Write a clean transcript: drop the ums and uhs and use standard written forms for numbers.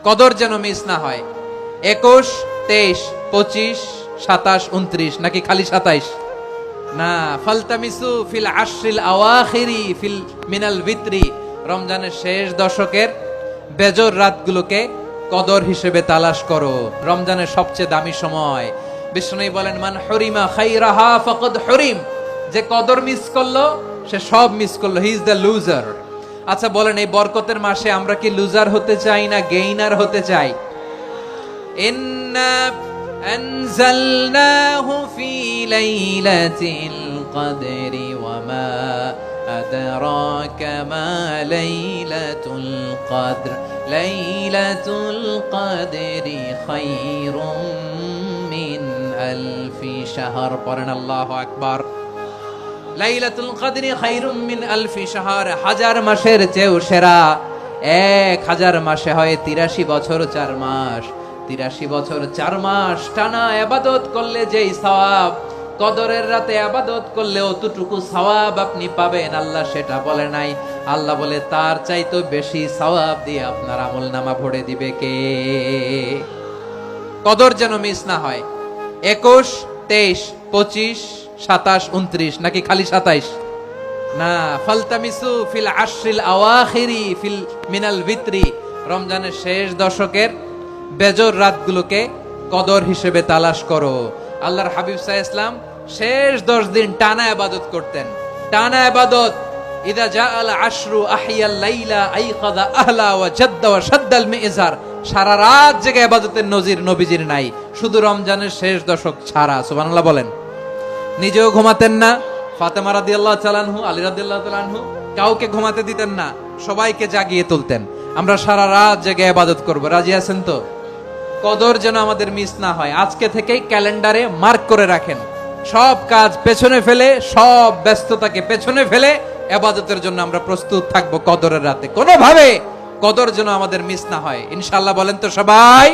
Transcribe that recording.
কদর যেন মিস না হয়। 21, 23, 25, 27, 29 নাকি খালি 27? না, ফালতামিসু ফিল আশরিল আওয়াখিরি ফিল মিনাল ভিতরি, রমজানের শেষ দশকের বেজর রাতগুলোকে কদর হিসেবে তালাশ করো। রমজানের সবচেয়ে দামি সময়। বিষ্ণু বলেন, মান হরিমা খাইরাহা ফাকাদ হরিম, যে কদর মিস করলো সে সব মিস করলো, হি ইজ দ্য লুজার। আচ্ছা বলেন, এই বরকতের মাসে আমরা কি লুজার হতে চাই না গেইনার হতে চাই? ইন্না আনজালনাহু ফি লাইলাতিল কদরি ওয়া মা আদরাকা মা লাইলাতুল কদর, লাইলাতুল কদরি খায়রুম মিন আলফি শাহর। পড়েন আল্লাহু আকবার। লাইলাতুল কদরি খায়রুম মিন আলফি শাহর, হাজার মাসের চেয়েও সেরা। 1000 মাসে হয় 83 বছর 4 মাস। 83 বছর 4 মাস টানা ইবাদত করলে যেই সওয়াব, কদরের রাতে ইবাদত করলে অতটুকু সওয়াব আপনি পাবেন, আল্লাহ সেটা বলে নাই। আল্লাহ বলে তার চাইতে বেশি সওয়াব দিয়ে আপনার আমলনামা ভরে দিবে কে? কদর যেন মিস না হয়। 21, 23, 25, 27, 29 নাকি খালি 27? না, ফালতামিসু ফিল আশরিল আওয়াখিরি ফিল মিনাল ভিতরি, রমজানের শেষ দশকের বেজর রাতগুলোকে কদর হিসেবে তালাশ করো। আল্লাহর হাবিব সাল্লাল্লাহু আলাইহি ওয়াসাল্লাম শেষ 10 দিন টানা ইবাদত করতেন, টানা ইবাদত। ইদা জাআল আশরু আহিয়াল লাইলা আইকাযা আহলা ওয়া জাদ্দা ওয়া শাদ্দাল মিজার, সারা রাত জেগে ইবাদতের নজির নবীজির নাই, শুধু রমজানের শেষ দশক ছাড়া। সুবহানাল্লাহ বলেন। নিজেও ঘুমাতেন না, ফাতেমা রাদিয়াল্লাহু তাআলা আনহু, আলী রাদিয়াল্লাহু তাআলা আনহু কাউকে ঘুমাতে দিতেন না, সবাইকে জাগিয়ে তুলতেন। আমরা সারা রাত জেগে ইবাদত করব, রাজি আছেন তো? কদর যেন আমাদের মিস না হয়। আজকে থেকেই ক্যালেন্ডারে মার্ক করে রাখেন, সব কাজ পেছনে ফেলে, সব ব্যস্ততাকে পেছনে ফেলে ইবাদতের জন্য আমরা প্রস্তুত থাকবো কদরের রাতে। কোনোভাবে কদর যেন আমাদের মিস না হয়, ইনশাআল্লাহ। বলেন তো সবাই।